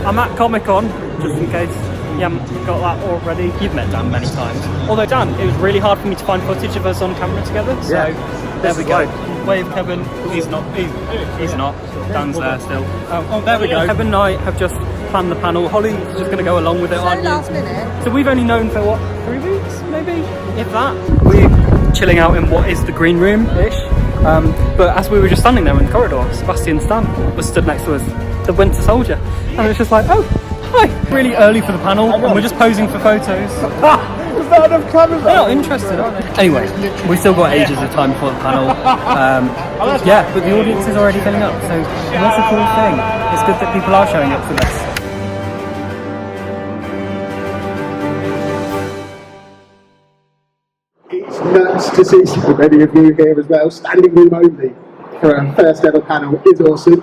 I'm at Comic-Con, just in case you haven't got that already. You've met Dan many times. Although Dan, it was really hard for me to find footage of us on camera together, so there we go. Wave Kevin. He's not. Dan's there still. Oh, there we go. Kevin and I have just planned the panel. Holly's just going to go along with it, aren't you? Last minute. So we've only known for what, 3 weeks, maybe, if that. We're chilling out in what is the green room-ish. But as we were just standing there in the corridor, Sebastian Stan was stood next to us, the Winter Soldier, and it was just like, oh, hi. Really early for the panel, and we're just posing for photos. Is that enough cameras? They're not interested, are they? Anyway, we still got ages of time before the panel. Yeah, but the audience is already filling up, so that's a cool thing. It's good that people are showing up for this. It's nuts to see so many of you here as well. Standing room only for our first ever panel is awesome.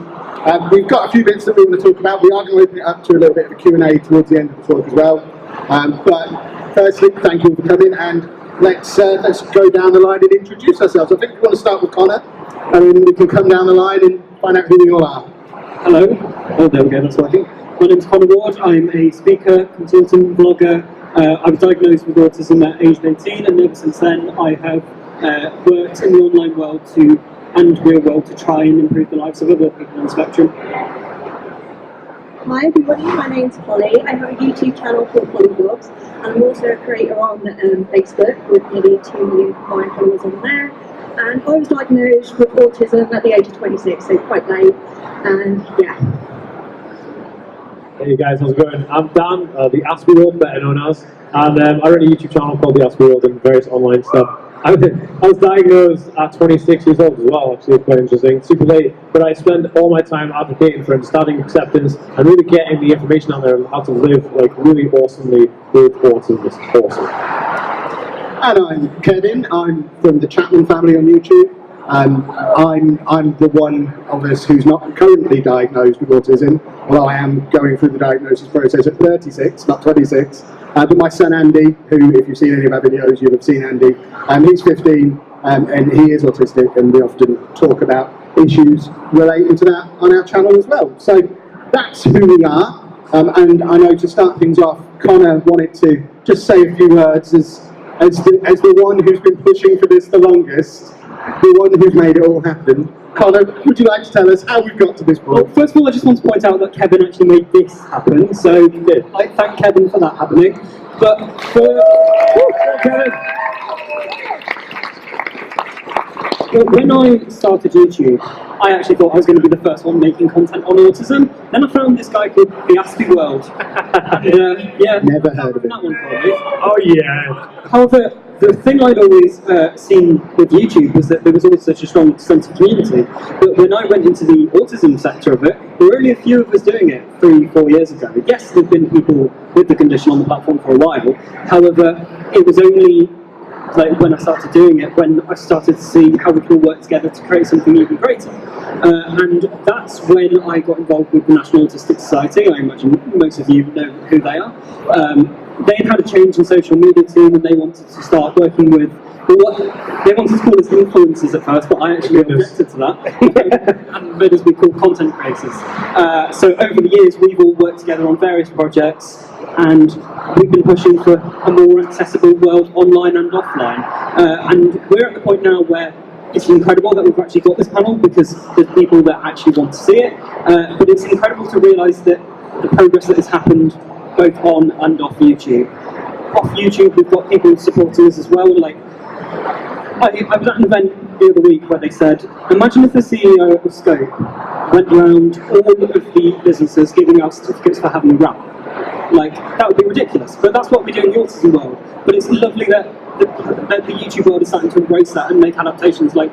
We've got a few bits that we want to talk about. We are going to open it up to a little bit of a Q&A towards the end of the talk as well. But firstly, thank you for coming, and let's go down the line and introduce ourselves. I think we want to start with Connor, and then we can come down the line and find out who we all are. Hello. Oh, there we go, that's working. My name's Connor Ward. I'm a speaker, consultant, vlogger. I was diagnosed with autism at age 18, and ever since then I have worked in the online world and real world to try and improve the lives of other people on the spectrum. Hi everybody, my name's Holly. I have a YouTube channel called Holly Vlogs, and I'm also a creator on Facebook with nearly 2 million followers on there. And I was diagnosed with autism at the age of 26, so quite late, and yeah. Hey guys, how's it going? I'm Dan, the Aspie World, better known as, and I run a YouTube channel called the Aspie World and various online stuff. I was diagnosed at 26 years old as well, actually, quite interesting, super late, but I spend all my time advocating for understanding acceptance and really getting the information out there on how to live like really awesomely with autism. It's awesome. And I'm Kevin. I'm from the Chapman family on YouTube. I'm the one of us who's not currently diagnosed with autism, although I am going through the diagnosis process at 36, not 26. But my son Andy, who, if you've seen any of our videos, you'll have seen Andy. He's 15 and he is autistic, and we often talk about issues relating to that on our channel as well. So that's who we are. And I know to start things off, Connor wanted to just say a few words as the one who's been pushing for this the longest, the one who's made it all happen. Connor, would you like to tell us how we've got to this point? Well, first of all, I just want to point out that Kevin actually made this happen, so I thank Kevin for that happening. But when I started YouTube, I actually thought I was going to be the first one making content on autism. Then I found this guy called the Aspie World. Yeah, never heard of it. That one for me. Oh yeah. However, the thing I'd always seen with YouTube was that there was always such a strong sense of community. But when I went into the autism sector of it, there were only a few of us doing it 3-4 years ago. Yes, there've been people with the condition on the platform for a while. However, it was only like when I started doing it, when I started to see how we can all work together to create something even greater. And that's when I got involved with the National Autistic Society. I imagine most of you know who they are. They had a change in social media team, and they wanted to start working with what they wanted to call us influencers at first, but I actually objected to that. And made us be called content creators. So over the years, we've all worked together on various projects, and we've been pushing for a more accessible world online and offline. And we're at the point now where it's incredible that we've actually got this panel, because there's people that actually want to see it. But it's incredible to realise that the progress that has happened both on and off YouTube. Off YouTube, we've got people supporting us as well. Like, I was at an event the other week where they said, imagine if the CEO of Scope went around all of the businesses giving out certificates for having a rap. Like, that would be ridiculous, but that's what we do in the autism world. But it's lovely that the YouTube world is starting to embrace that and make adaptations. Like,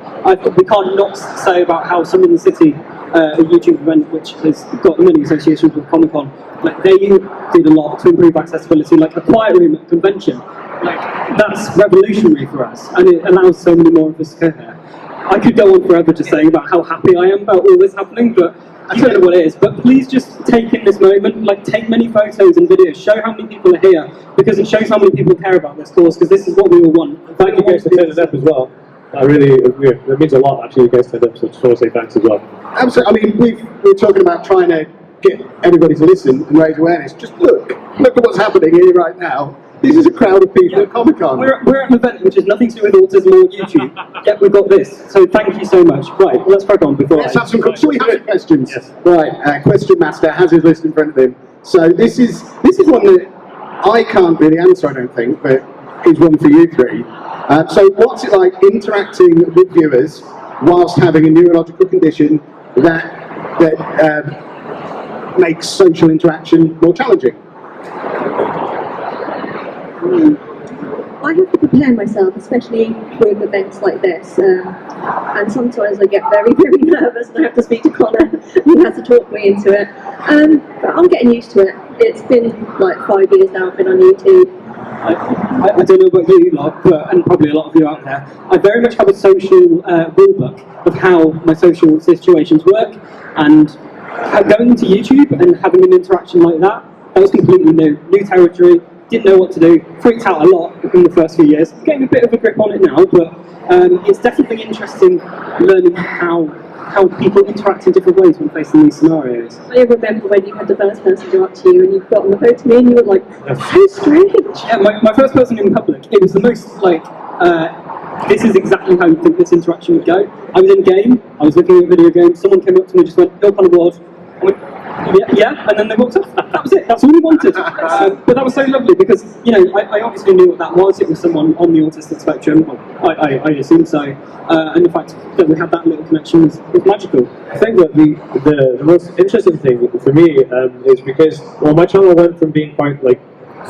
we can't not say about how some in the city, a YouTube event which has got many associations with Comic-Con, like they did a lot to improve accessibility, like a quiet room at a convention. Like, that's revolutionary for us, and it allows so many more of us to go here. I could go on forever just saying about how happy I am about all this happening, but I don't know what it is. But please just take in this moment, like take many photos and videos, show how many people are here, because it shows how many people care about this cause, because this is what we all want. Thank you guys for turning up as well. That really, that means a lot, actually, you guys turned up, so just want to say thanks as well. Absolutely. I mean, we're talking about trying to get everybody to listen and raise awareness. Just look at what's happening here right now. This is a crowd of people at Comic-Con. We're at an event which has nothing to do with autism or YouTube, yet we've got this. So thank you so much. Right, let's crack on before Let's have some. Shall we have some questions? Yes. Right. Question Master has his list in front of him. So this is one that I can't really answer, I don't think, but is one for you three. So what's it like interacting with viewers whilst having a neurological condition that makes social interaction more challenging? I have to prepare myself, especially with events like this, and sometimes I get very, very nervous and I have to speak to Connor, who has to talk me into it. But I'm getting used to it. It's been like 5 years now I've been on YouTube. I don't know about you lot, and probably a lot of you out there, I very much have a social rule book of how my social situations work, and going into YouTube and having an interaction like that was completely new territory. Didn't know what to do, freaked out a lot in the first few years. Getting a bit of a grip on it now, but it's definitely interesting learning how people interact in different ways when facing these scenarios. I remember when you had the first person go up to you and you got on the phone to me and you were like, so strange. Yeah, my first person in public, it was the most like, this is exactly how you think this interaction would go. I was in a game, I was looking at a video game, someone came up to me and just went, "Hill Connor Ward." I went, yeah, and then they walked off. That was it. That's all we wanted. But that was so lovely because, you know, I obviously knew what that was. It was someone on the autistic spectrum. I assumed so. And the fact that we had that little connection was magical. I think that the most interesting thing for me is because, well, my channel went from being quite like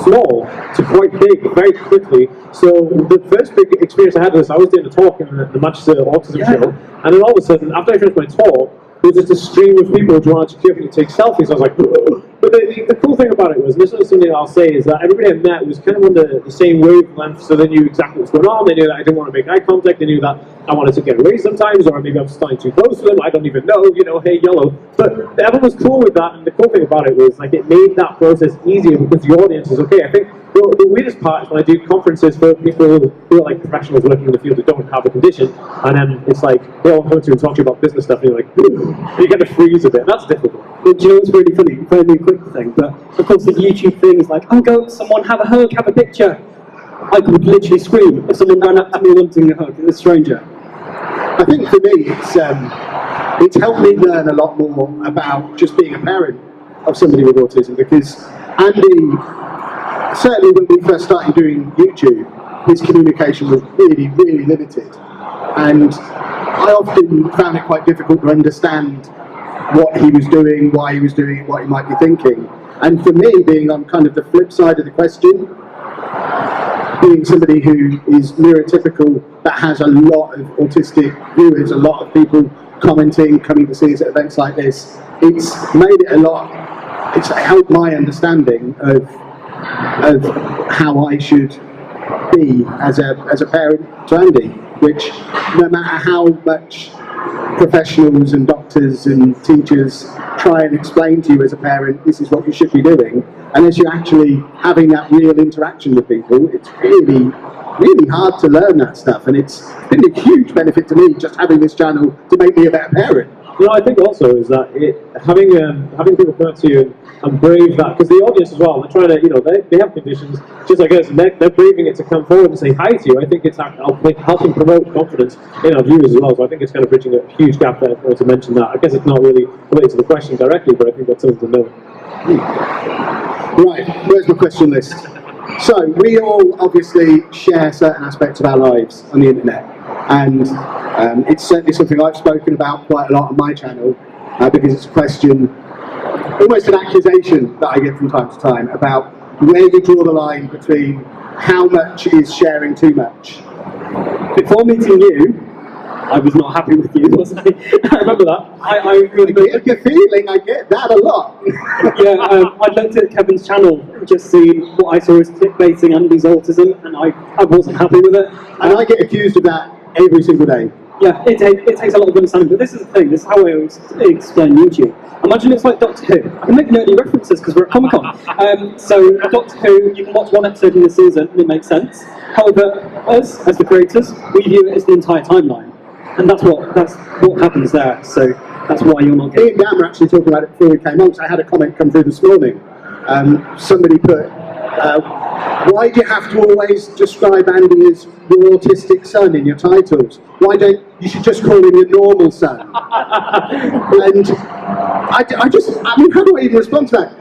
small to quite big very quickly. So the first big experience I had was I was doing a talk in the Manchester Autism show, and then all of a sudden, after I finished my talk, there was just a stream of people who wanted to queue up and take selfies. I was like, whoa. But the cool thing about it was, and this is something I'll say, is that everybody I met was kind of on the same wavelength, so they knew exactly what's going on. They knew that I didn't want to make eye contact. They knew that I wanted to get away sometimes, or maybe I'm starting too close to them. I don't even know, you know, hey, yellow. But everyone was cool with that, and the cool thing about it was, like, it made that process easier because the audience is okay. I think the weirdest part is when I do conferences for people who are like professionals working in the field who don't have a condition, and then it's like they all come to you and talk to you about business stuff, and you're like, and you get to freeze a bit. That's difficult. But do you know what's really funny? Very quick thing, but of course the YouTube thing is like, oh, go someone have a hug, have a picture. I could literally scream if someone ran up to me wanting a hug, a stranger. I think for me, it's helped me learn a lot more about just being a parent of somebody with autism, because Andy, certainly when we first started doing YouTube, his communication was really, really limited. And I often found it quite difficult to understand what he was doing, why he was doing it, what he might be thinking. And for me, being on kind of the flip side of the question, being somebody who is neurotypical, that has a lot of autistic viewers, a lot of people commenting, coming to see us at events like this, it's made it it's helped my understanding of how I should be as a parent to Andy, which no matter how much professionals and doctors and teachers try and explain to you as a parent, this is what you should be doing, unless you're actually having that real interaction with people, it's really, really hard to learn that stuff. And it's been a huge benefit to me just having this channel to make me a better parent. You know, I think also is that having people come up to you and brave that, because the audience as well, they're trying to, you know, they have conditions just like us, and they're braving it to come forward and say hi to you. I think it's helping promote confidence in our viewers as well. So I think it's kind of bridging a huge gap there. To mention that, I guess it's not really related to the question directly, but I think that's something to know. Right, where's my question list? So we all obviously share certain aspects of our lives on the internet, and it's certainly something I've spoken about quite a lot on my channel, because it's a question, almost an accusation that I get from time to time about where you draw the line between how much is sharing too much. Before meeting you, I was not happy with you, was I? I remember that. I get the feeling I get that a lot. Yeah, I looked at Kevin's channel and just seen what I saw as clickbaiting Andy's autism, and I wasn't happy with it. And I get accused of that every single day. Yeah, it takes a lot of understanding, but this is the thing, this is how I always explain YouTube. Imagine it's like Doctor Who. I can make nerdy references because we're at Comic-Con. So Doctor Who, you can watch one episode in the season and it makes sense. However, us, as the creators, we view it as the entire timeline. And that's what happens there, so that's why you're not Me getting... and Dan were actually talking about it before we came on, because I had a comment come through this morning. Somebody put, why do you have to always describe Andy as your autistic son in your titles? Why don't you should just call him your normal son? And I mean, how do I even respond to that?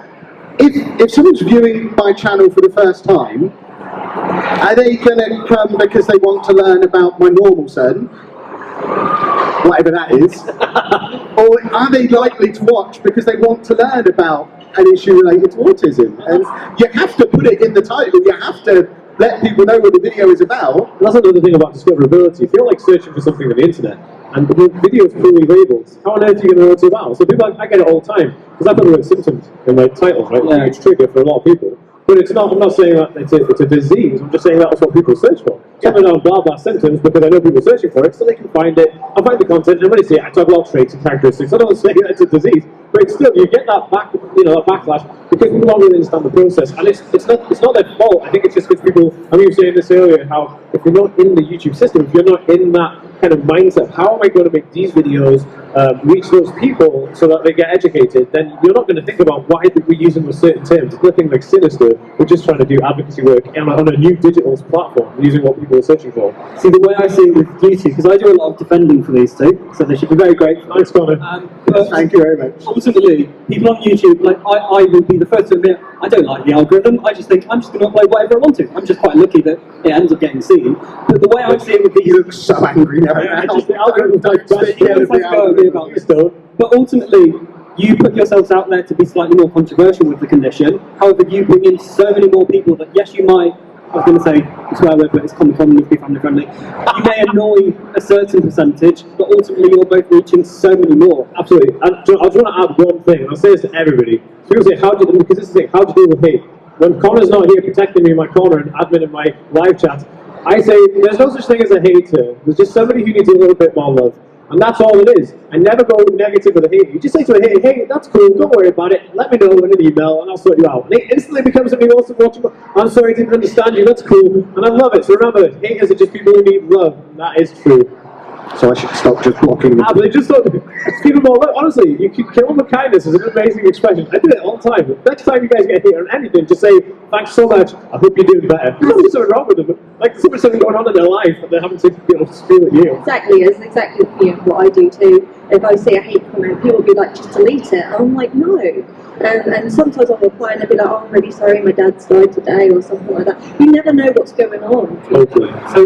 If someone's viewing my channel for the first time, are they going to come because they want to learn about my normal son, whatever that is, or are they likely to watch because they want to learn about an issue related to autism? And you have to put it in the title, you have to let people know what the video is about. That's another thing about discoverability. If you're like searching for something on the internet and the video is poorly labelled, how on earth are you going to know what's about? So people, I get it all the time because I've got the word symptoms in my titles, right? Yeah. It's a huge trigger for a lot of people. But it's not. I'm not saying that it's a disease. I'm just saying that's what people search for. Something on blah blah symptoms because I know people are searching for it, so they can find it. I find the content, and when I say it, I talk about traits and characteristics. I don't say that it's a disease, but it's still you get that that backlash because people don't really understand the process, and it's not their fault. I think it's just because people. I mean, you were saying this earlier, how if you're not in the YouTube system, if you're not in that kind of mindset, how am I going to make these videos reach those people so that they get educated? Then you're not going to think about why we're using those certain terms. It's nothing like sinister. We're just trying to do advocacy work on a new digital platform using what people are searching for. See, the way I see it with YouTube, because I do a lot of defending for these two, so they should be very grateful. Thanks, Connor. But Thank you very much. ultimately, people on YouTube, like I will be the first to admit, I don't like the algorithm. I just think I'm just going to upload whatever I want to. I'm just quite lucky that it ends up getting seen. But the way I see it with these, You look so angry now. Just the algorithm type stuff. But ultimately, you put yourselves out there to be slightly more controversial with the condition. However, you bring in so many more people that, yes, you might, I was going to say a swear word, but it's common to be family friendly. You may annoy a certain percentage, but ultimately you're both reaching so many more. Absolutely. And I just want to add one thing, and I'll say this to everybody. People say, because this is the thing, how do you deal with hate? When Connor's not here protecting me in my corner and admin in my live chat, I say, there's no such thing as a hater. There's just somebody who needs a little bit more love. And that's all it is. I never go negative with a hater. You just say to a hater, hey, that's cool, don't worry about it. Let me know in an email and I'll sort you out. And it instantly becomes something also watchable. I'm sorry I didn't understand you, that's cool. And I love it. So remember, haters are just people who need love. And that is true. So I should stop just blocking them. Absolutely, just give them all love. Honestly, you can kill them with kindness is an amazing expression. I do it all the time. Next time you guys get hit on anything, just say, thanks so much, I hope you're doing better. There's something wrong with them. Like, there's something going on in their life and they're having to be able to scream at you. Exactly, it's exactly what I do too. If I see a hate comment, people will be like, just delete it. I'm like, no. And sometimes I'll reply and they'll be like, oh, I'm really sorry, my dad's died today, or something like that. You never know what's going on. Totally. So,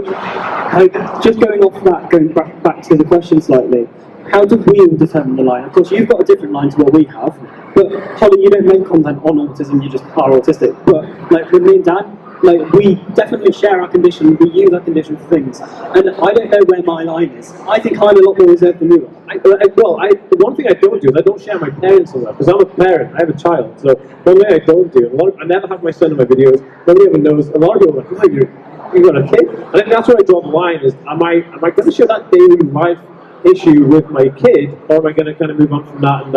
just going off that, going back to the question slightly, how do we all determine the line? Of course, you've got a different line to what we have, but Holly, you don't make content on autism, you just are autistic. But like with me and Dan, like we definitely share our condition, we use our condition for things. And I don't know where my line is. I think I'm a lot more reserved than you are. The one thing I don't do is I don't share my parents a lot, because I'm a parent, I have a child, so one thing I don't do, I never have my son in my videos, nobody ever knows, a lot of people are like, oh, you got a kid? I think that's where I draw the line, is am I going to share that daily life issue with my kid, or am I going to kind of move on from that and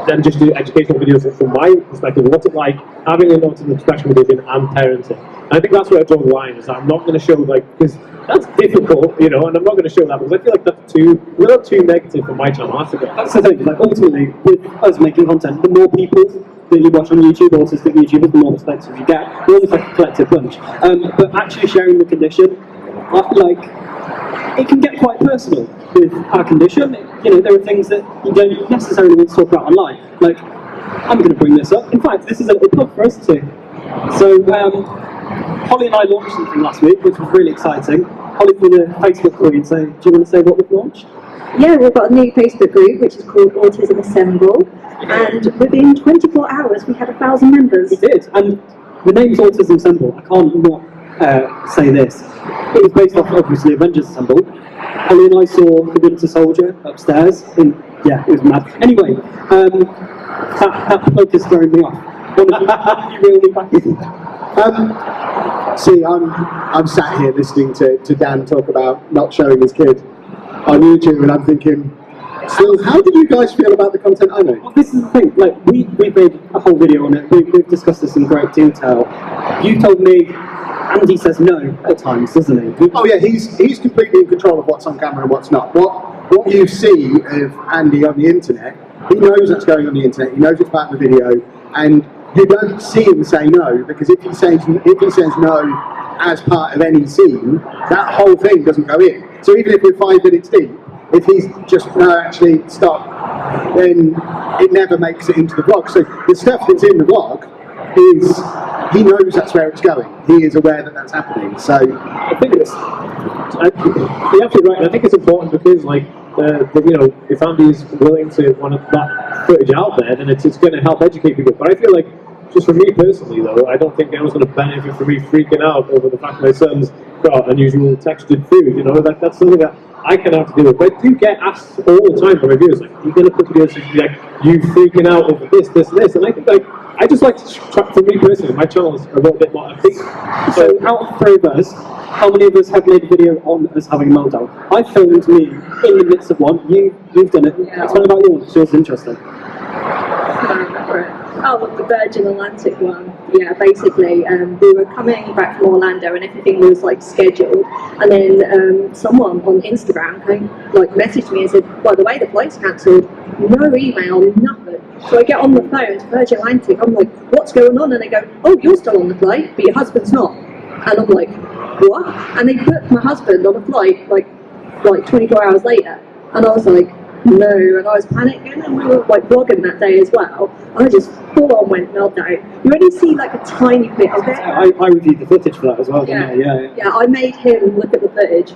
then just do educational videos from my perspective? What's it like having an autism spectrum condition and parenting? And I think that's where I draw the line, is that I'm not going to show, because that's difficult, and I'm not going to show that, because I feel like that's a little too negative for my channel. That's the thing, ultimately, with us making content, the more people that you watch on YouTube, autistic YouTubers, the more perspective you get. We're almost like a collective bunch. But actually sharing the condition, it can get quite personal with our condition. There are things that you don't necessarily want to talk about online. Like, I'm going to bring this up. In fact, this is a little plug for us too. So, Holly and I launched something last week, which was really exciting. Holly, for the Facebook queen, so do you want to say what we've launched? Yeah, we've got a new Facebook group which is called Autism Assemble, and within 24 hours we had 1,000 members. We did, and the name's Autism Assemble. I can't not say this. It was based off, obviously, Avengers Assemble. Holly and I saw the Winter Soldier upstairs, and yeah, it was mad. Anyway, that plug is throwing me off. You really back See, I'm sat here listening to Dan talk about not showing his kid. on YouTube, and I'm thinking, so how do you guys feel about the content I make? Well, this is the thing, like, we've made a whole video on it, we've discussed this in great detail. You told me Andy says no at times, doesn't he? Oh yeah, he's completely in control of what's on camera and what's not. What you see of Andy on the internet, he knows what's going on the internet, he knows it's about the video, and you don't see him say no, because if he says no as part of any scene, that whole thing doesn't go in. So even if we're 5 minutes deep, if he's just, no, actually, stop, then it never makes it into the vlog. So the stuff that's in the vlog is, he knows that's where it's going. He is aware that that's happening. So I think you're absolutely right. I think it's important because, like, you know, if Andy's willing to want that footage out there, then it's going to help educate people. But I feel like, just for me personally, though, I don't think anyone's going to benefit from me freaking out over the fact my son's got unusual textured food. You know, that's something that I can have to deal with. But I do get asked all the time from my viewers, like, you're going to put videos and be like, you freaking out over this, this, and this. And I think, like, I just like to try, for me personally, my channel is a little bit more upbeat. So out of 3 of us, how many of us have made a video on us having a meltdown? I filmed me in the midst of one. You've done it. Yeah. Tell me about yours. Yours is interesting. I don't remember it. Oh, the Virgin Atlantic one. Yeah, basically, we were coming back from Orlando and everything was like scheduled, and then someone on Instagram messaged me and said, by the way, the flight's cancelled. No email, nothing. So I get on the phone to Virgin Atlantic. I'm like, what's going on? And they go, oh, you're still on the flight, but your husband's not. And I'm like, what? And they put my husband on a flight like 24 hours later, and I was like, no, and I was panicking, and we were like vlogging that day as well. I just full on went meltdown. You only see like a tiny bit of it. I reviewed the footage for that as well, didn't I? Yeah. Yeah, I made him look at the footage,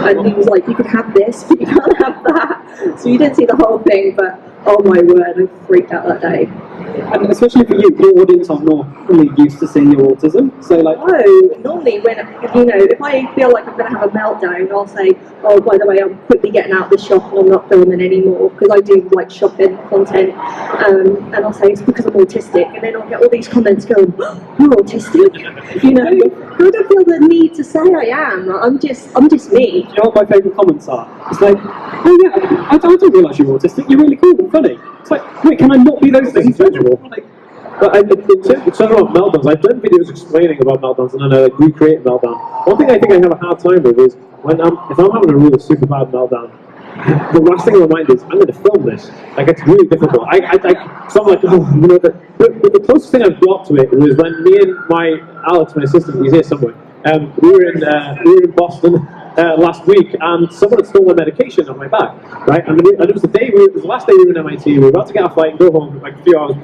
and he was like, you can have this, but you can't have that. So you didn't see the whole thing, but oh my word, I freaked out that day. And especially for you, your audience are not really used to seeing your autism. So like, Oh, normally when, if I feel like I'm going to have a meltdown, I'll say, oh, by the way, I'm quickly getting out of the shop and I'm not filming anymore, because I do like shopping content, and I'll say it's because I'm autistic, and then I'll get all these comments going, oh, you're autistic? You know, I don't feel the need to say I am. I'm just me. you know what my favourite comments are? It's like, oh yeah, I didn't realise you were autistic. You're really cool and funny. It's like, wait, can I not be those things? Like, but in terms of meltdowns, I've done videos explaining about meltdowns, and then I recreate a meltdown. One thing I think I have a hard time with is if I'm having a really super bad meltdown, the last thing in my mind is, I'm going to film this. Like, it's really difficult. So I'm like, oh, you know, the closest thing I've got to it was when me and Alex, my assistant, he's here somewhere, we were in Boston last week, and someone had stolen medication on my back, right? And it was it was the last day we were in MIT. We were about to get our flight and go home like a few hours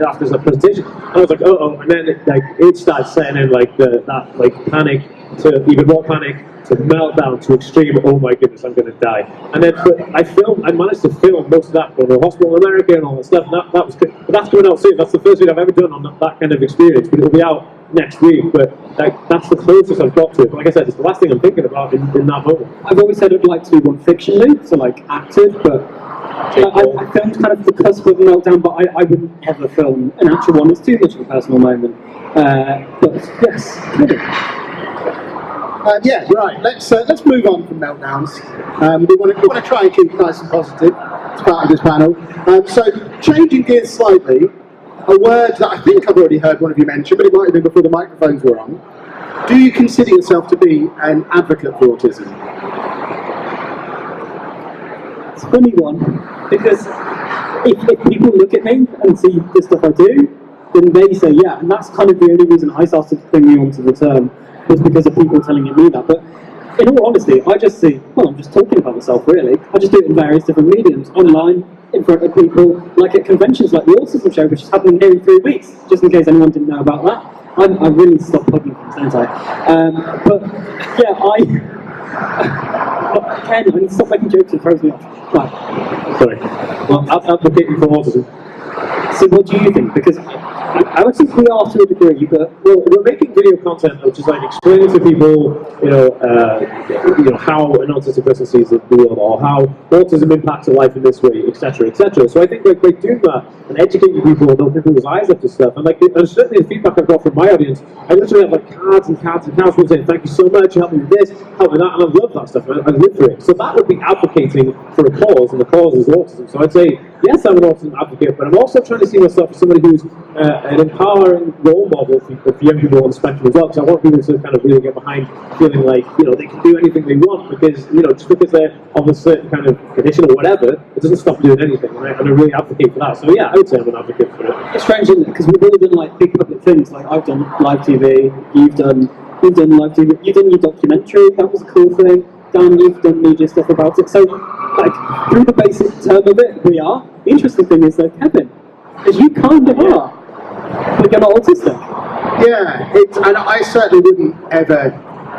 after the presentation. And I was like, and then it started setting in that panic to even more panic to meltdown to extreme. Oh my goodness, I'm going to die. And then I managed to film most of that, going to a hospital in America and all that stuff. And that was good. But that's coming out soon. That's the first video I've ever done on that kind of experience. But it'll be out next week. But that's the closest I've got to it. But like I said, it's the last thing I'm thinking about in that moment. I've always said I'd like to do one fictionally, so like acted, but I filmed kind of the cusp of a meltdown, but I wouldn't ever film an actual one. It's too much of a personal moment. But yes, maybe. Yeah, right. Let's move on from meltdowns. We want to try and keep it nice and positive as part of this panel. So, changing gears slightly, a word that I think I've already heard one of you mention, but it might have been before the microphones were on. Do you consider yourself to be an advocate for autism? It's a funny one, because if people look at me and see the stuff I do, then they say yeah, and that's kind of the only reason I started to bring me onto the term, was because of people telling me that. But in all honesty, I just see, well, I'm just talking about myself really. I just do it in various different mediums, online, in front of people, like at conventions like the Autism show, which is happening here in 3 weeks, just in case anyone didn't know about that. I really stopped plugging things, don't I? But yeah, Ken, I need to stop making jokes, it throws me off. Right. Sorry. Well, advocating for autism. So what do you think? Because I would think we are to a degree, but We're making video content which is like explaining to people, how an autistic person sees the world, or how autism impacts their life in this way, etc., etc. So I think like doing that and educating people and opening people's eyes up to stuff, and and certainly the feedback I've got from my audience, I literally have like cards and cards and cards from saying thank you so much, help me with this, help me with that, and I love that stuff. I live for it. So that would be advocating for a cause, and the cause is autism. So I'd say yes, I'm an autism advocate, but I'm also trying to see myself as somebody who's an empowering role model for young people on the spectrum as well, because I want people to kind of really get behind feeling like, they can do anything they want, because, just because they're of a certain kind of condition or whatever, it doesn't stop doing anything, and I really advocate for that. So yeah, I would say I'm an advocate for it. it's strange, isn't it? Because we've all done like big public things. Like I've done live TV, you've done live TV, you've done your documentary. That was a cool thing. Dan, you've done media stuff about it. So, like through the basic term of it, we are. The interesting thing is that Kevin, as you kind of are, but you're not autistic. Yeah, and I certainly wouldn't ever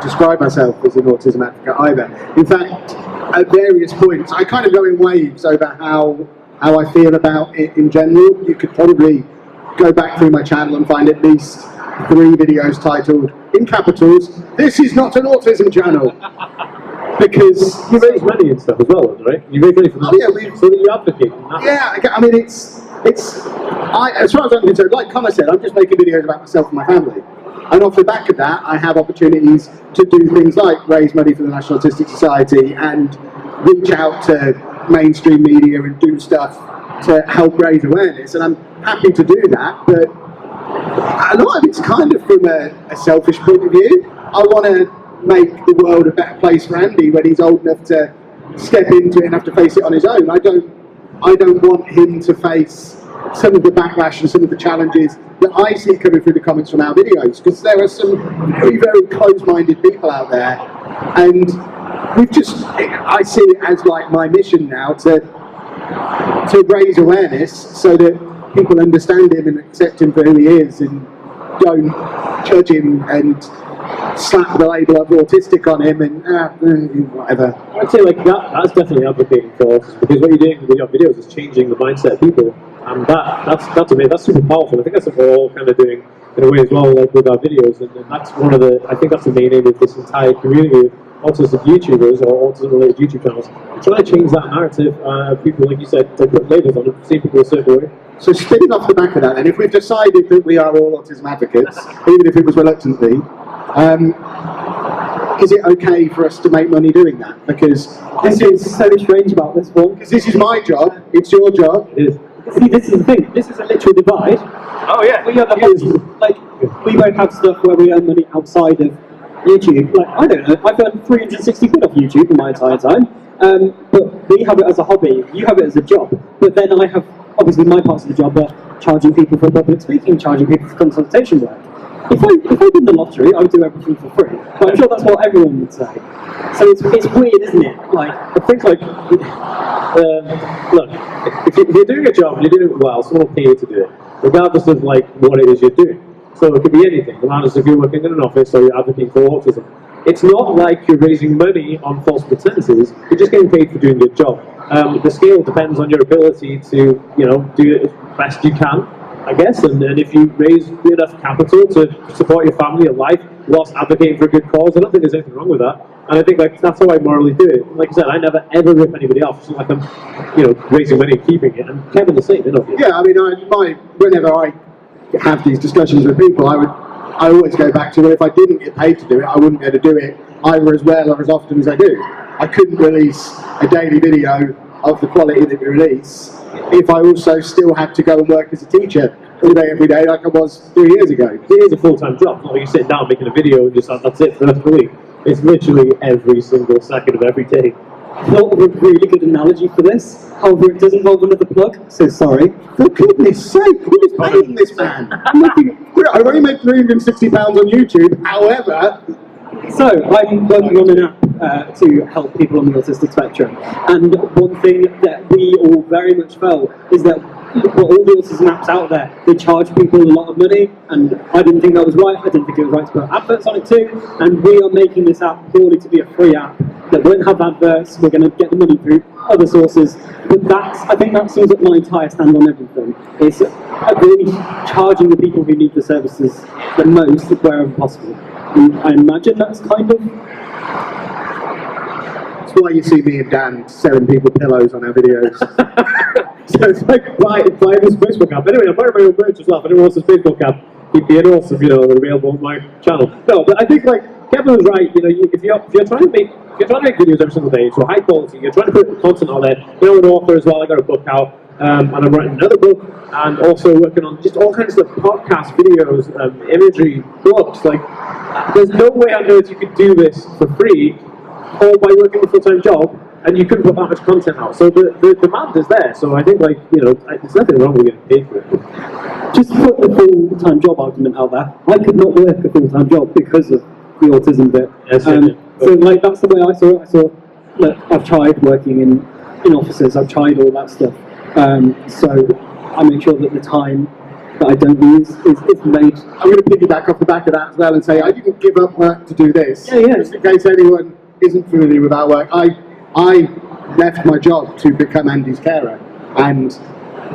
describe myself as an autism advocate either. In fact, at various points, I kind of go in waves over how I feel about it in general. You could probably go back through my channel and find at least 3 videos titled, in capitals, "This is not an autism channel." Because you raise money and stuff as well, right? You raise money for that, so that you advocate. Yeah, I mean, as far as I'm concerned, like Connor said, I'm just making videos about myself and my family. And off the back of that, I have opportunities to do things like raise money for the National Autistic Society and reach out to mainstream media and do stuff to help raise awareness. And I'm happy to do that, but a lot of it's kind of from a selfish point of view. I want to make the world a better place for Andy when he's old enough to step into it and have to face it on his own. I don't want him to face some of the backlash and some of the challenges that I see coming through the comments from our videos, because there are some very, very close-minded people out there, and I see it as like my mission now to raise awareness so that people understand him and accept him for who he is and don't judge him and slap the label of autistic on him and whatever. I'd say like that's definitely advocating for autism, because what you're doing with your videos is changing the mindset of people, and that's amazing. That's super powerful. I think that's what we're all kind of doing in a way as well, like with our videos, and that's I think that's the main aim of this entire community of autistic YouTubers or autism-related YouTube channels, trying to change that narrative. People, like you said, to put labels on it, see people a certain way. So spinning off the back of that, then, if we've decided that we are all autism advocates, even if it was reluctantly, is it okay for us to make money doing that? Because this is so strange about this one. Because this is my job, it's your job. It is. See, this is the thing. This is a literal divide. Oh yeah. We are the we both have stuff where we earn money outside of YouTube. Like I don't know, I've earned 360 quid off YouTube in my entire time. But we have it as a hobby. You have it as a job. But then I have obviously my parts of the job are charging people for public speaking, charging people for consultation work. If I win the lottery, I would do everything for free. But I'm sure that's what everyone would say. So it's weird, isn't it? Like, I think like, look, if you're doing a job and you're doing it well, someone will pay you to do it, regardless of like what it is you're doing. So it could be anything, regardless if you're working in an office or you're advocating for autism. It's not like you're raising money on false pretenses. You're just getting paid for doing your job. The scale depends on your ability to, do it as best you can, I guess, and if you raise enough capital to support your family and life whilst advocating for a good cause, I don't think there's anything wrong with that. And I think that's how I morally do it. Like I said, I never ever rip anybody off. It's not like I'm, raising money and keeping it. And Kevin the same, Yeah, I mean, whenever I have these discussions with people, I always go back to, well, if I didn't get paid to do it, I wouldn't be able to do it either as well or as often as I do. I couldn't release a daily video of the quality that we release if I also still had to go and work as a teacher all day, every day, like I was 3 years ago. It is a full-time job. It's not like you sit down making a video and just that's it for the rest of the week. It's literally every single second of every day. I thought of a really good analogy for this. However, it does involve another plug, so sorry. For goodness sake, who is paying this man? I only make £360 on YouTube, however. So, I'm working on an app to help people on the autistic spectrum. And one thing that we all very much felt is that all the autism apps out there, they charge people a lot of money, and I didn't think that was right. I didn't think it was right to put adverts on it too. And we are making this app purely to be a free app that won't have adverts. We're going to get the money through other sources. But I think that sums up my entire stand on everything. It's really charging the people who need the services the most wherever possible. And I imagine that's kind of... That's why you see me and Dan selling people pillows on our videos. So it's like, buy this Facebook app. Anyway, I'm wearing my own merch as well. If anyone wants this Facebook app, it'd be awesome, available on my channel. No, but I think Kevin was right. If you're trying to make videos every single day, so high quality, you're trying to put content on there. I'm an author as well. I got a book out, and I'm writing another book, and also working on just all kinds of podcasts, videos, imagery, books. There's no way on earth you could do this for free, or by working a full-time job, and you couldn't put that much content out. So the demand is there. So I think there's nothing wrong with getting paid for it. Just put the full-time job argument out there. I could not work a full-time job because of the autism bit. Yes, so that's the way I saw it. I saw that I've tried working in offices. I've tried all that stuff. So I make sure that the time that I don't use is made. I'm going to piggyback off the back of that as well and say I didn't give up work to do this. Yeah. Just in case anyone isn't familiar with our work, I left my job to become Andy's carer, and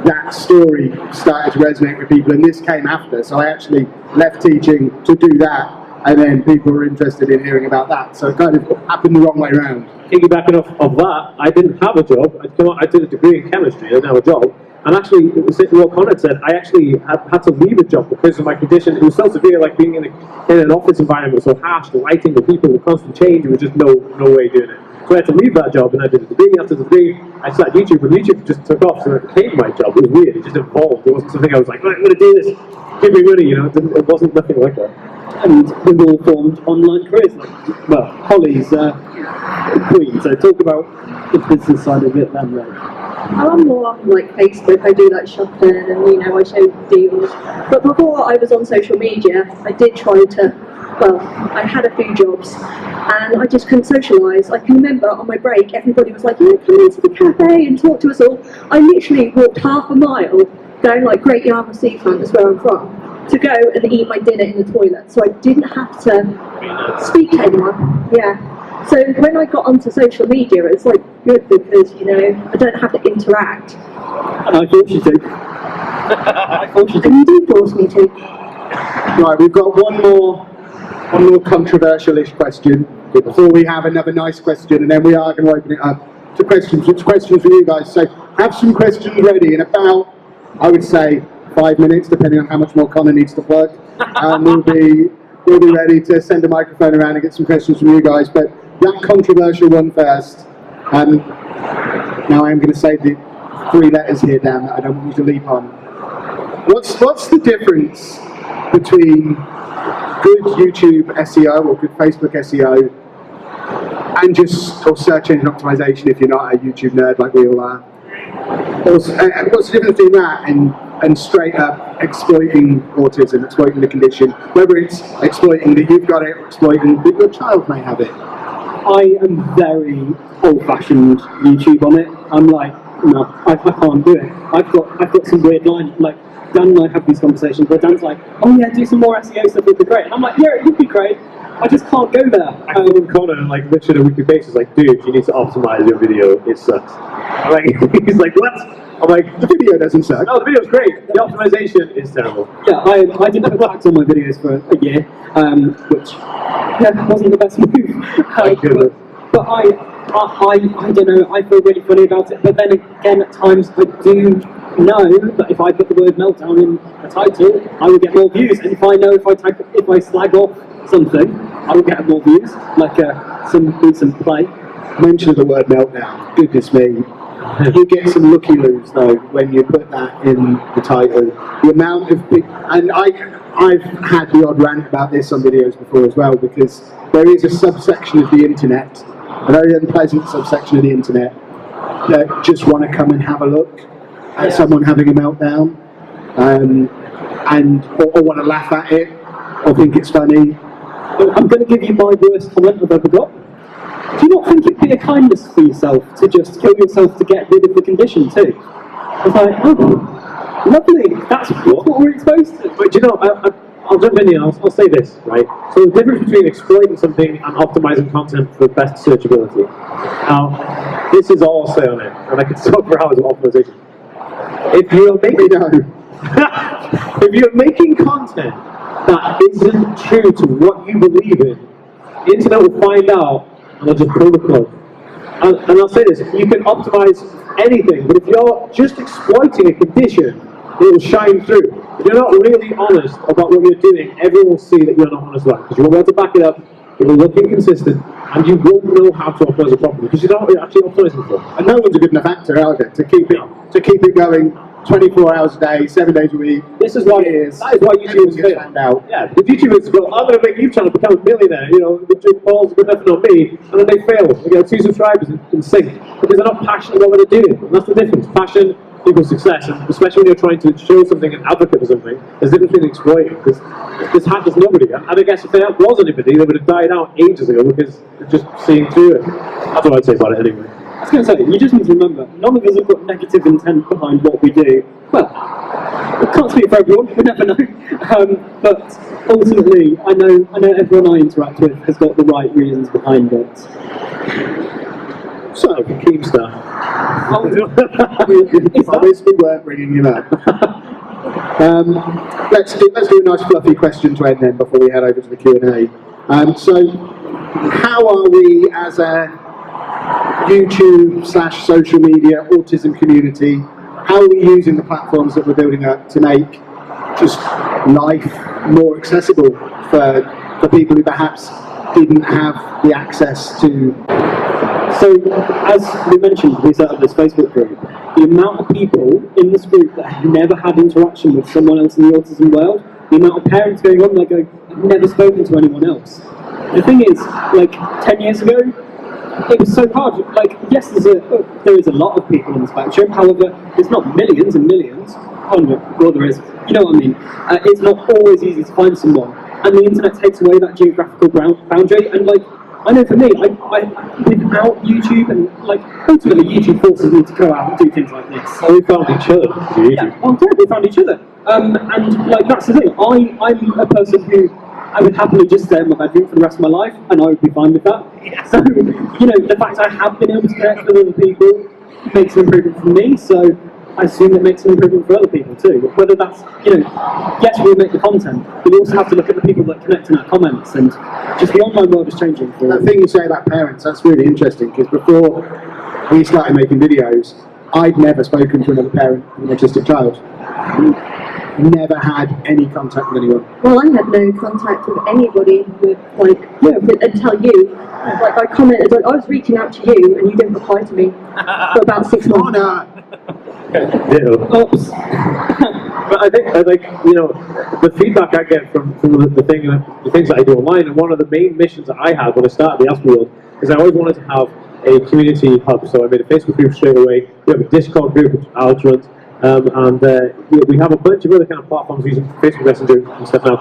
that story started to resonate with people, and this came after. So I actually left teaching to do that, and then people were interested in hearing about that. So it kind of happened the wrong way around. Piggybacking off of that, I didn't have a job. I did a degree in chemistry. I didn't have a job. And actually, what Conrad said, I actually had to leave a job because of my condition. It was so severe, like being in an office environment was so harsh, the lighting, the people, the constant change, there was just no way doing it. So I had to leave that job, and I did a degree. After the degree, I started YouTube, and YouTube just took off, so it became my job. It was weird. It just evolved. It wasn't something I was like, right, I'm going to do this. Give me money, It wasn't nothing like that. And we've all formed online careers. Holly's queen. So talk about the business side of it then, right? I'm more on Facebook. I do shopping, and I show deals. But before I was on social media, I did try to. I had a few jobs, and I just couldn't socialise. I can remember on my break, everybody was like, come into the cafe and talk to us all. I literally walked half a mile down Great Yarmouth Seafront, is where I'm from, to go and eat my dinner in the toilet. So I didn't have to speak to anyone. Yeah. So when I got onto social media, it's good because, I don't have to interact. And I thought you did. And you do force me to. Right, we've got one more controversial-ish question before we have another nice question, and then we are going to open it up to questions. It's questions for you guys. So have some questions ready in about, I would say, 5 minutes, depending on how much more Connor needs to plug. We'll be ready to send a microphone around and get some questions from you guys. But that controversial one first. Now I'm going to say the 3 letters here, Dan, that I don't want you to leap on. What's the difference between good YouTube SEO or good Facebook SEO and or search engine optimization if you're not a YouTube nerd like we all are? What's the difference between that and straight up exploiting autism, exploiting the condition, whether it's exploiting that you've got it or exploiting that your child may have it? I am very old-fashioned YouTube on it. I'm no, I can't do it. I've got some weird lines. Dan and I have these conversations where Dan's like, oh yeah, do some more SEO stuff, it'd be great. And I'm like, yeah, it would be great. I just can't go there. I call Connor literally on a weekly basis, dude, you need to optimize your video, it sucks. He's like, what? I'm like, the video doesn't suck. No, the video's great. The optimization is terrible. Yeah, I didn't put tax on my videos for a year, which wasn't the best move. But I don't know, I feel really funny about it. But then again, at times I do know that if I put the word meltdown in a title, I will get more views. And if I know if I slag off something, I will get more views, some decent play. Mention of the word meltdown, goodness me. You get some looky-loos though when you put that in the title. The amount of and I've had the odd rant about this on videos before as well, because there is a subsection of the internet, a very unpleasant subsection of the internet, that just want to come and have a look at someone having a meltdown, or want to laugh at it, or think it's funny. I'm going to give you my worst comment I've ever got. Do you not think it'd be a kindness for yourself to just kill yourself to get rid of the condition too? It's oh, lovely, that's what we're exposed to. But I'll jump in here, I'll say this, right? So the difference between exploiting something and optimizing content for best searchability. Now, this is all I'll say on it, and I could talk for hours about optimization. If you're making, if you're making content that isn't true to what you believe in, the internet will find out and they'll just pull the plug. And I'll say this, you can optimize anything, but if you're just exploiting a condition, it will shine through. If you're not really honest about what you're doing, everyone will see that you're not honest about it, because you won't be able to back it up, it will look inconsistent, and you won't know how to optimize it properly, because you're not actually optimizing for it. And no one's a good enough actor either to keep it going 24 hours a day, 7 days a week. This is why that is why YouTubers fail. Yeah, the YouTubers go, I'm going to make a YouTube channel, become a millionaire. You know, the Jake Paul's good enough on me, and then they fail. They get 2 subscribers and sink because they're not passionate about what they're doing. And that's the difference. Passion equals success, and especially when you're trying to show something, an advocate for something, there's a difference between exploiting, because there's nobody. And I guess if there was anybody, they would have died out ages ago because they're just seeing through it. That's what I'd say about it anyway. I was going to say, you just need to remember, none of us have got negative intent behind what we do. Well, I can't speak for everyone, we never know. But ultimately, I know everyone I interact with has got the right reasons behind it. So, Keemstar. Promise we weren't bringing him up. Let's do a nice fluffy question to end then before we head over to the Q&A. So, how are we as a YouTube/social media autism community, how are we using the platforms that we're building up to make just life more accessible for people who perhaps didn't have the access to? So, as we mentioned, we set up this Facebook group. The amount of people in this group that have never had interaction with someone else in the autism world, the amount of parents going on there going, I've never spoken to anyone else. The thing is, like 10 years ago, it was so hard. Like, yes, there is a lot of people on the spectrum. However, there's not millions and millions. Oh no, well there is. You know what I mean? It's not always easy to find someone, and the internet takes away that geographical boundary. And like, I know for me, I without YouTube, and like ultimately YouTube forces me to go out and do things like this. Oh, we found each other. Yeah, well, yeah, we found each other. And like that's the thing. I'm a person who I would happily just stay in my bedroom for the rest of my life, and I would be fine with that. So, you know, the fact I have been able to connect with other people makes an improvement for me, so I assume it makes an improvement for other people too. Whether that's, you know, yes, we make the content, but we also have to look at the people that connect in our comments, and just the online world is changing. That thing you say about parents, that's really interesting, because before we started making videos, I'd never spoken to another parent of an autistic child. Never had any contact with anyone. Well, I had no contact with anybody until you. Like, I commented, like, I was reaching out to you and you didn't reply to me for about 6 months. Oops. But I think, you know, the feedback I get from the things that I do online, and one of the main missions that I had when I started the Ask Me World is I always wanted to have a community hub. So I made a Facebook group straight away. We have a Discord group which Alex runs. We have a bunch of other kind of platforms using Facebook Messenger and stuff now.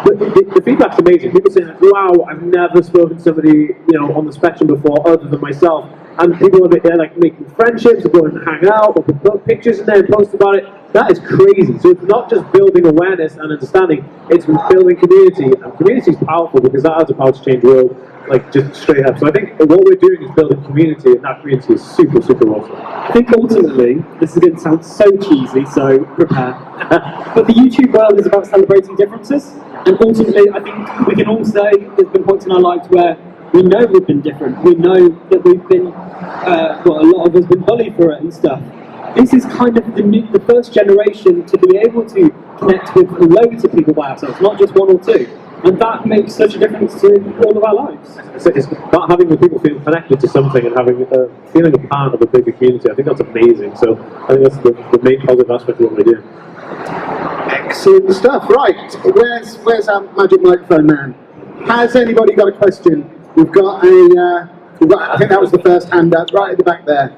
But the feedback's amazing. People saying, wow, I've never spoken to somebody, you know, on the spectrum before other than myself. And people are there like making friendships, or going and hang out, or put pictures in there and post about it. That is crazy. So it's not just building awareness and understanding, it's building community. And community is powerful because that has the power to change the world, like just straight up. So I think what we're doing is building community, and that community is super, super awesome. I think ultimately, this is going to sound so cheesy, so prepare. But the YouTube world is about celebrating differences, and ultimately I think we can all say there's been points in our lives where we know we've been different. We know that we've been, well, a lot of us have been bullied for it and stuff. This is kind of the first generation to be able to connect with loads of people by ourselves, not just one or two. And that makes such a difference to all of our lives. So it's about having the people feel connected to something and having feeling a part of a bigger community. I think that's amazing. So I think that's the main positive aspect of what we do. Excellent stuff. Right, where's our magic microphone man? Has anybody got a question? We've got I think that was the first hand up, right at the back there.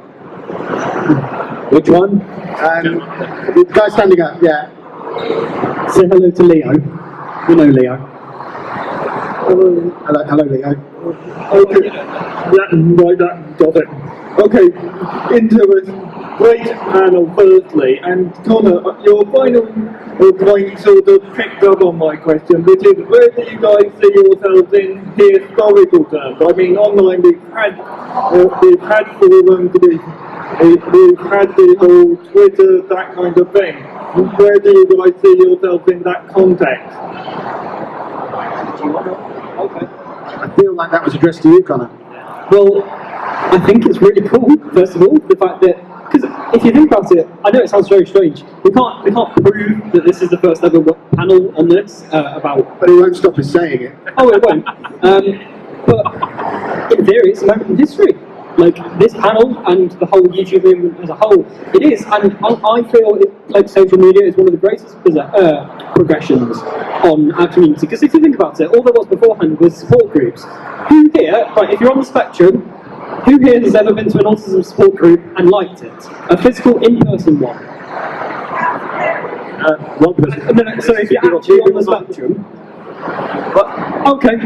Which one? The guy standing up, yeah. Say hello to Leo. We know Leo. Hello, Leo. Okay, got it. Okay, into a great panel firstly, and Connor, your final point sort of picked up on my question, which is where do you guys see yourselves in historical terms? I mean, online we've had forums, we've had the whole Twitter, that kind of thing. Where do you guys see yourselves in that context? I feel like that was addressed to you, Connor. Well, I think it's really cool, first of all, the fact that, because if you think about it, I know it sounds very strange, we can't prove that this is the first ever panel on this about... But it won't stop us saying it. Oh, it won't. But in theory, it's a moment in history. Like, this panel and the whole YouTube movement as a whole, it is, and I feel like social media is one of the greatest progressions on our community, because if you think about it, all there was beforehand was support groups. Who here, right, if you're on the spectrum, who here has ever been to an autism support group and liked it? A physical, in-person one? One person. No, so if you're actually on the spectrum, okay.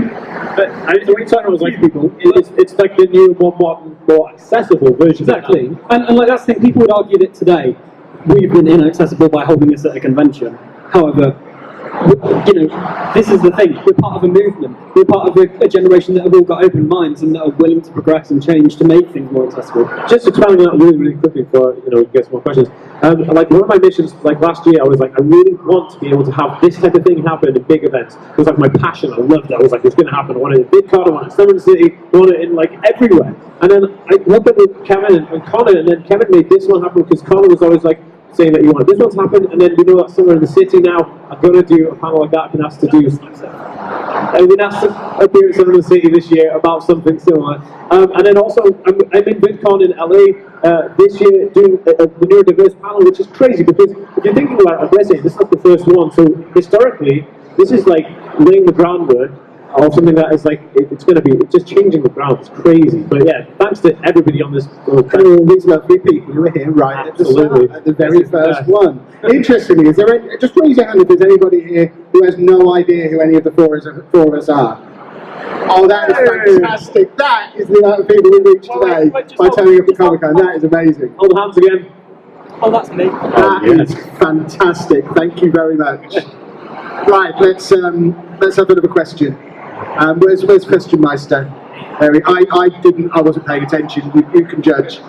But the way China was like people, it's like the new, more modern, more accessible version. Exactly. And like that's the thing, people would argue that today we've been inaccessible by holding this at a convention. However, you know, this is the thing, we're part of a movement, we're part of a generation that have all got open minds and that are willing to progress and change to make things more accessible. Just expanding on that really quickly for, get some more questions. Like one of my missions, like last year, I was like, I really want to be able to have this type of thing happen in big events. It was like my passion, I loved it. I was like, it's going to happen. I want it in BidCon, I want it in Summer City, I want it in like everywhere. And then I worked up with Kevin and Connor, and then Kevin made this one happen because Connor was always like, saying that you want this one to happen, and then we know that somewhere in the city now, I'm going to do a panel like that. I've been asked to do. I've been asked to appear in Summer in the City this year about something similar. And then also, I'm in VidCon in LA this year doing a neurodiverse panel, which is crazy because if you're thinking about it, this is not the first one. So historically, this is like laying the groundwork of something that is like, it's just changing the ground. It's crazy. But yeah, thanks to everybody on this. All these lovely people who are here right at the start, at the very first one. Interestingly, is there any, just raise your hand if there's anybody here who has no idea who any of the four of us are. Oh, that is fantastic. That is the amount of people we reached today by turning up at Comic-Con. That is amazing. Hold the hands again. Oh, that's me. That is fantastic. Thank you very much. Right, let's have a bit of a question. Where's Question Meister? I wasn't paying attention. You can judge.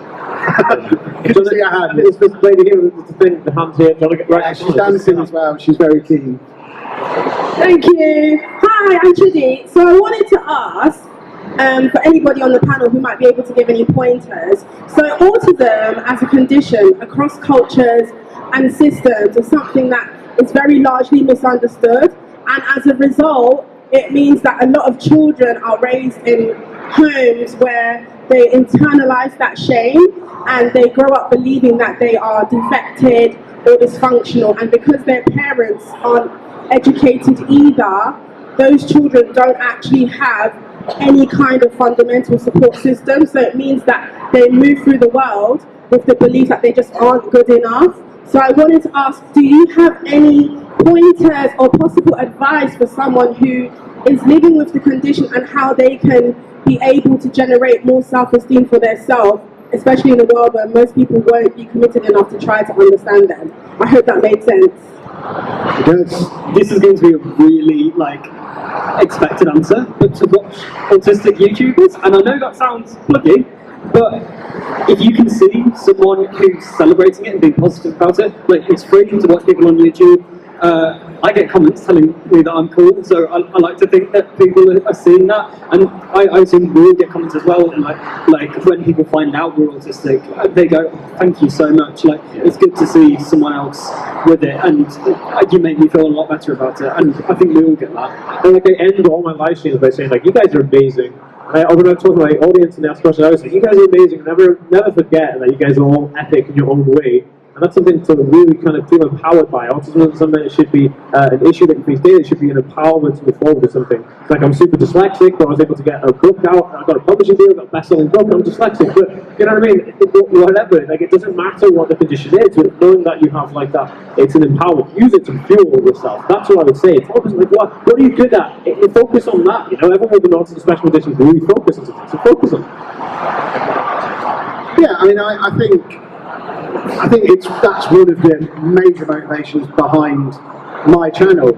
Couldn't see your hand. It's this lady here with the thing, the hand here. Right, she's dancing as well. She's very keen. Thank you. Hi, I'm Trudy. So I wanted to ask, for anybody on the panel who might be able to give any pointers. So autism as a condition across cultures and systems is something that is very largely misunderstood, and as a result, it means that a lot of children are raised in homes where they internalize that shame and they grow up believing that they are defected or dysfunctional, and because their parents aren't educated either, those children don't actually have any kind of fundamental support system. So it means that they move through the world with the belief that they just aren't good enough. So I wanted to ask, do you have any pointers or possible advice for someone who is living with the condition and how they can be able to generate more self-esteem for themselves, especially in a world where most people won't be committed enough to try to understand them? I hope that made sense. It does. This is going to be a really expected answer, but to watch autistic YouTubers, and I know that sounds pluggy, but if you can see someone who's celebrating it and being positive about it, like it's free to watch people on YouTube. I get comments telling me that I'm cool, so I like to think that people are seeing that, and I assume we will get comments as well. And like when people find out we're autistic, they go, "Thank you so much. Like it's good to see someone else with it, and you make me feel a lot better about it." And I think we all get that. And like I end all my live streams by saying like, "You guys are amazing." And when I told my audience and asked questions, I was like, "You guys are amazing. Never forget that you guys are all epic in your own way." And that's something to really kind of feel empowered by. Autism isn't something that should be an issue that you face daily. It should be an empowerment to move forward with something. It's like I'm super dyslexic, but I was able to get a book out. I got a publishing deal, got a best-selling book. I'm dyslexic, but you know what I mean? Whatever. Like it doesn't matter what the condition is. But knowing that you have like that, it's an empowerment. Use it to fuel yourself. That's what I would say. Focus like what are you good at? Focus on that. You know, everyone with an autism special condition really focus on something. So focus on it. Yeah, I mean, I think that's one of the major motivations behind my channel,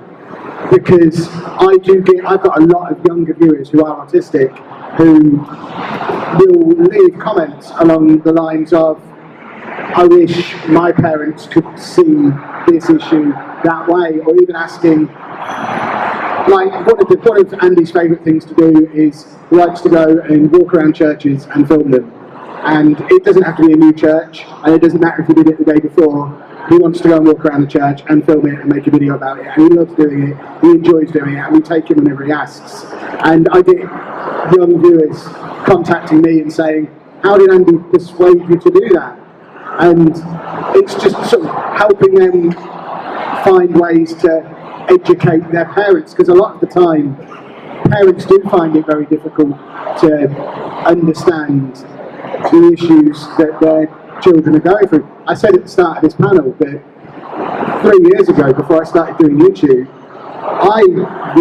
because I've got a lot of younger viewers who are autistic who will leave comments along the lines of, I wish my parents could see this issue that way, or even asking, like, one of Andy's favourite things to do is he likes to go and walk around churches and film them. And it doesn't have to be a new church, and it doesn't matter if he did it the day before. He wants to go and walk around the church and film it and make a video about it, and he loves doing it, he enjoys doing it, and we take him whenever he asks. And I get young viewers contacting me and saying, how did Andy persuade you to do that? And it's just sort of helping them find ways to educate their parents, because a lot of the time parents do find it very difficult to understand the issues that their children are going through. I said at the start of this panel that 3 years ago, before I started doing YouTube, I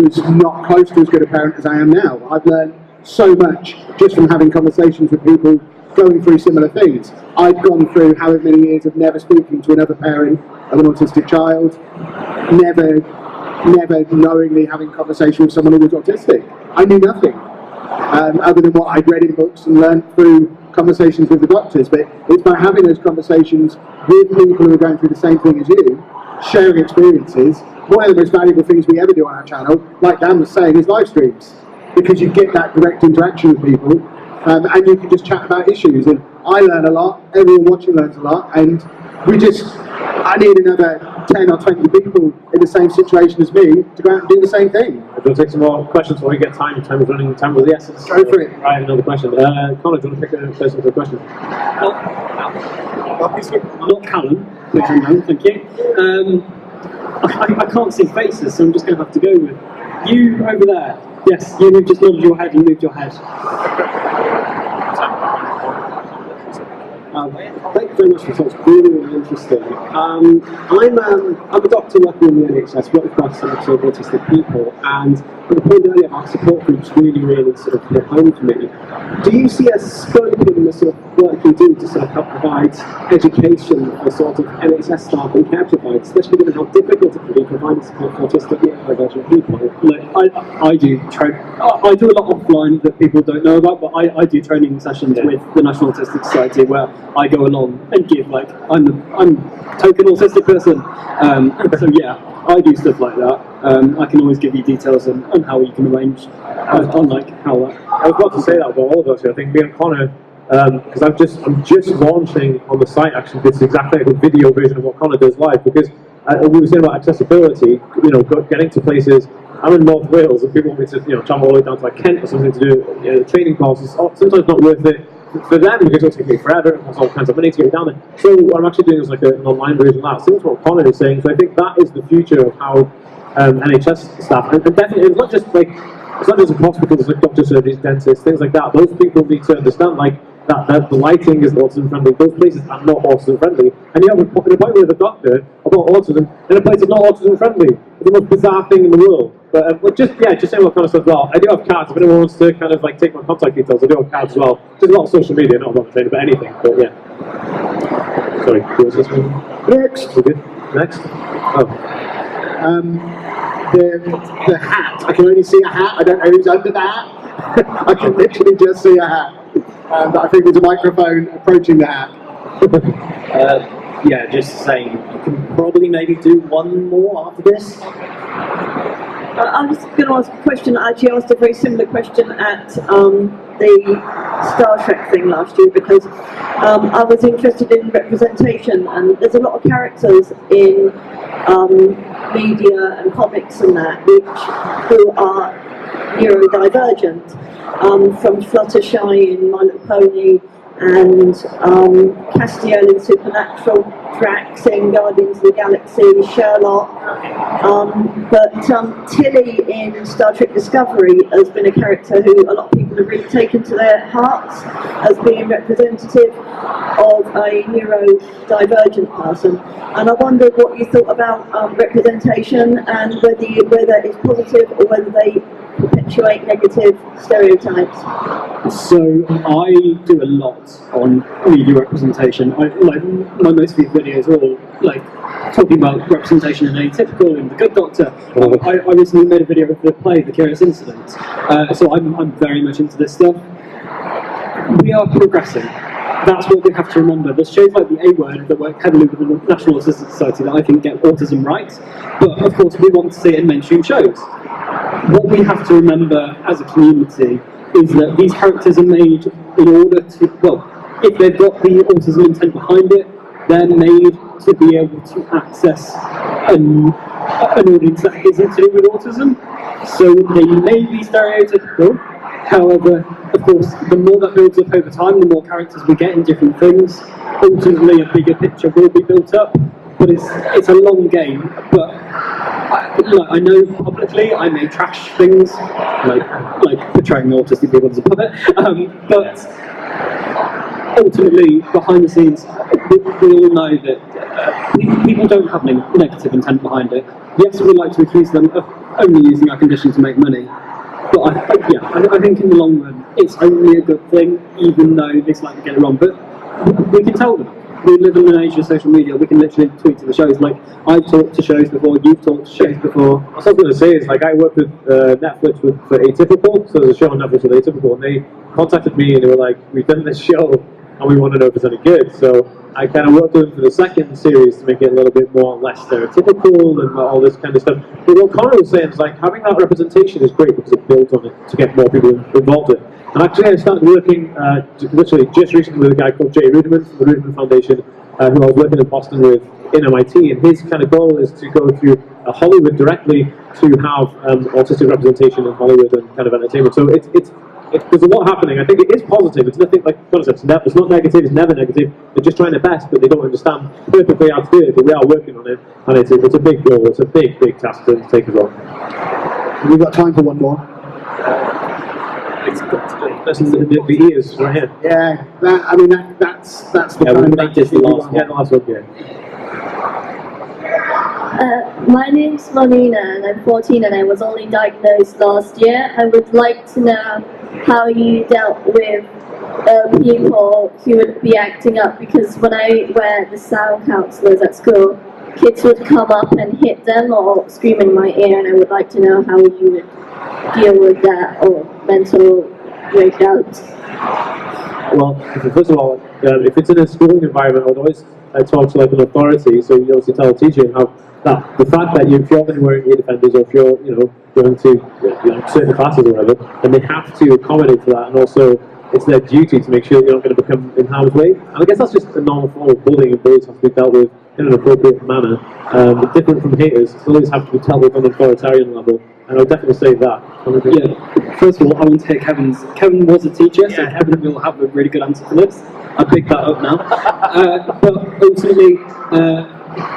was not close to as good a parent as I am now. I've learned so much just from having conversations with people going through similar things. I'd gone through however many years of never speaking to another parent of an autistic child, never knowingly having conversation with someone who was autistic. I knew nothing other than what I'd read in books and learned through conversations with the doctors. But it's by having those conversations with people who are going through the same thing as you, sharing experiences. One of the most valuable things we ever do on our channel, like Dan was saying, is live streams, because you get that direct interaction with people, and you can just chat about issues. And I learn a lot, everyone watching learns a lot, and I need another 10 or 20 people in the same situation as me to go out and do the same thing. We'll take some more questions while we get time. Time is running, time of the essence. Go for it. I have another question. Connor, do you want to pick a person for a question? Not Callum, which I know, thank you. I can't see faces, so I'm just going to have to go with you over there. Yes, you just nodded your head and moved your head. Thank you very much for talk. It's really, really interesting. I'm a doctor working in the NHS, working across a lot of autistic people, and at the point earlier, our support groups really sort of hit home for me. Do you see a scope in the sort of work you do to sort of help provide education for sort of NHS staff and care providers, especially given how difficult it can be providing support for autistic neurodivergent people? Look, I do a lot offline that people don't know about, but I do training sessions with the National Autistic Society where I go along and give, like, I'm a token autistic person, so yeah, I do stuff like that. I can always give you details on how you can arrange, on like how that. I was about to say that about all of us. I think me and Connor, because I'm just launching on the site actually this exactly like a video version of what Connor does live, because we were saying about accessibility, getting to places. I'm in North Wales and people want me to travel all the way down to like Kent or something to do the training courses. Sometimes not worth it for them because it'll take me forever, it costs all kinds of money to get down there. So what I'm actually doing is like an online version of that. Similar to what Connor is saying. So I think that is the future of how NHS staff, and definitely it's not just in hospitals, like doctors, surgeons, dentists, things like that. Those people need to understand that the lighting is autism friendly. Those places are not autism friendly, and you have an appointment with a doctor about autism in a place that's not autism friendly. It's the most bizarre thing in the world. But just saying what Connor said as well. I do have cards. If anyone wants to kind of like take my contact details, I do have cards as well. Just a lot of social media, not about training, but anything. But yeah. Sorry, what was this one? Next. We're good. Next. Oh. The hat. I can only see a hat. I don't know who's under the hat. I can literally just see a hat. But I think there's a microphone approaching the hat. Yeah, just saying, you can probably maybe do one more after this. I was going to ask a question. I actually asked a very similar question at the Star Trek thing last year, because I was interested in representation, and there's a lot of characters in media and comics and that who are neurodivergent, from Fluttershy in My Little Pony, and Castiel in Supernatural, Drax in Guardians of the Galaxy, Sherlock, but Tilly in Star Trek Discovery has been a character who a lot of people have really taken to their hearts as being representative of a neurodivergent person. And I wondered what you thought about representation, and whether it's positive or whether they perpetuate negative stereotypes. So I do a lot on media representation. Like my most viewed videos are all like talking about representation in Atypical and The Good Doctor. I recently made a video of the play The Curious Incident, so I'm very much into this stuff. We are progressing. That's what we have to remember. There's shows like The A Word that work heavily with the National Autistic Society that I think get autism right, but of course we want to see it in mainstream shows. What we have to remember as a community is that these characters are made in order to, well, if they've got the autism intent behind it, they're made to be able to access an audience that isn't to do with autism. So they may be stereotypical. However, of course, the more that builds up over time, the more characters we get in different things, ultimately a bigger picture will be built up. But it's a long game. But I know publicly I may trash things like portraying autistic people as a puppet, but ultimately behind the scenes we all know that people don't have negative intent behind it. Yes, we like to accuse them of only using our condition to make money, but I think in the long run it's only a good thing, even though they slightly get it wrong. But we can tell them. We live in an age of social media. We can literally tweet to the shows. Like, I've talked to shows before, you've talked to shows before. What I was going to say is, like, I work with Netflix for Atypical, so there's a show on Netflix with Atypical, and they contacted me and they were like, we've done this show and we want to know if it's any good. So I kind of worked with them for the second series to make it a little bit more less stereotypical and all this kind of stuff. But what Connor was saying is, like, having that representation is great because it builds on it to get more people involved in it. And actually I started working literally just recently with a guy called Jay Ruderman from the Ruderman Foundation, who I was working in Boston with in MIT, and his kind of goal is to go through Hollywood directly to have autistic representation in Hollywood and kind of entertainment. So there's a lot happening. I think it is positive. It's nothing like concepts. It's not negative. It's never negative. They're just trying their best, but they don't understand perfectly how to do it. But we are working on it, and it's a big goal. It's a big task to take as well. We've got time for one more. That's the ears right here. Yeah, that's the kind of the last one. Yeah, the last one. Yeah. My name's Marina and I'm 14 and I was only diagnosed last year. I would like to know how you dealt with people who would be acting up, because when I were the sound counsellors at school, kids would come up and hit them or scream in my ear, and I would like to know how you would deal with that or mental breakdowns. Well, first of all, if it's in a schooling environment, I'd always talk to like an authority. So you obviously tell a teacher how that the fact that if you're going to wear ear defenders, or if you're going to certain classes or whatever, then they have to accommodate for that, and also it's their duty to make sure that you're not going to become in harm's way. And I guess that's just a normal form of bullying, and bullies have to be dealt with in an appropriate manner. Different from haters, bullies have to be dealt with on an authoritarian level. And I'll definitely say that. Yeah. First of all, I want to hear Kevin's. Kevin was a teacher, so Kevin will have a really good answer for this. I picked that up now. But ultimately,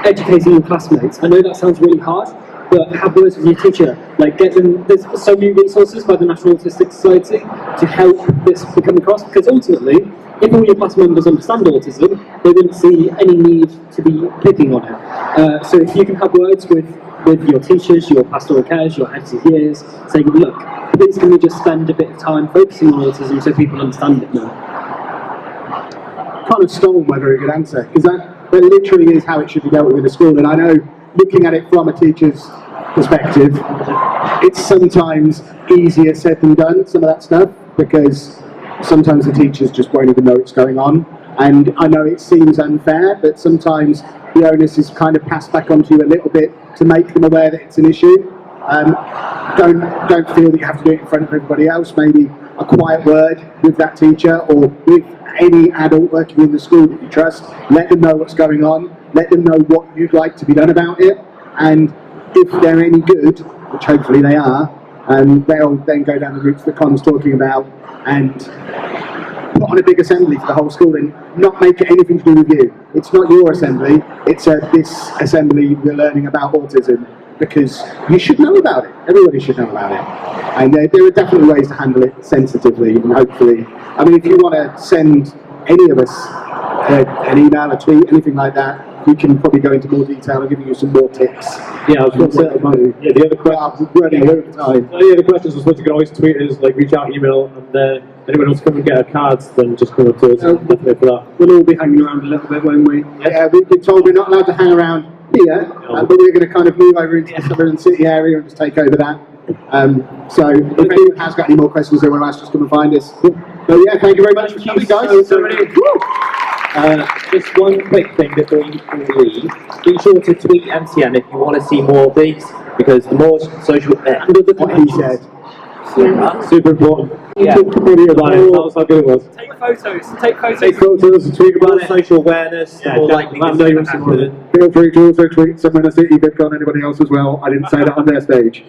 educating your classmates. I know that sounds really hard, but have words with your teacher. Like, get them. There's so many resources by the National Autistic Society to help this become across. Because ultimately, if all your class members understand autism, they wouldn't see any need to be picking on it. So if you can have words with your teachers, your pastoral cares, your heads of years, saying, look, please can we just spend a bit of time focusing on autism so people understand it now? Kind of stole my very good answer, because that literally is how it should be dealt with in a school. And I know, looking at it from a teacher's perspective, it's sometimes easier said than done, some of that stuff, because sometimes the teachers just won't even know what's going on. And I know it seems unfair, but sometimes the onus is kind of passed back onto you a little bit to make them aware that it's an issue. Don't feel that you have to do it in front of everybody else. Maybe a quiet word with that teacher or with any adult working in the school that you trust. Let them know what's going on. Let them know what you'd like to be done about it. And if they're any good, which hopefully they are, they'll then go down the route that Connor's talking about and put on a big assembly for the whole school and not make it anything to do with you. It's not your assembly, it's this assembly we're learning about autism, because you should know about it. Everybody should know about it. And there are definitely ways to handle it sensitively, and hopefully, I mean, if you want to send any of us an email, a tweet, anything like that, we can probably go into more detail and give you some more tips. Yeah, I was going to say, the other questions, running over time. The other questions was what you can always tweet is, like, reach out, email, and anyone else come and get our cards, then just come up to us. Definitely for that. We'll all be hanging around a little bit, won't we? Yeah, we've been told we're not allowed to hang around here, but we're going to kind of move over into the Southern City area and just take over that. So if anyone has got any more questions they want to ask, just come and find us. But yeah, thank you very much for coming, guys. Just one quick thing before you leave. Be sure to tweet MTN if you want to see more of these, because the more social... What he said. Super important. Yeah. Talk to Buddy about it. Tell us how good it was. Take photos. Take photos. Take photos and tweet about More it. social awareness, Yeah, more let likely them this know to you're supporting happen. it. Feel free to also tweet someone in the city, VidCon, anybody else as well. I didn't say that on their stage.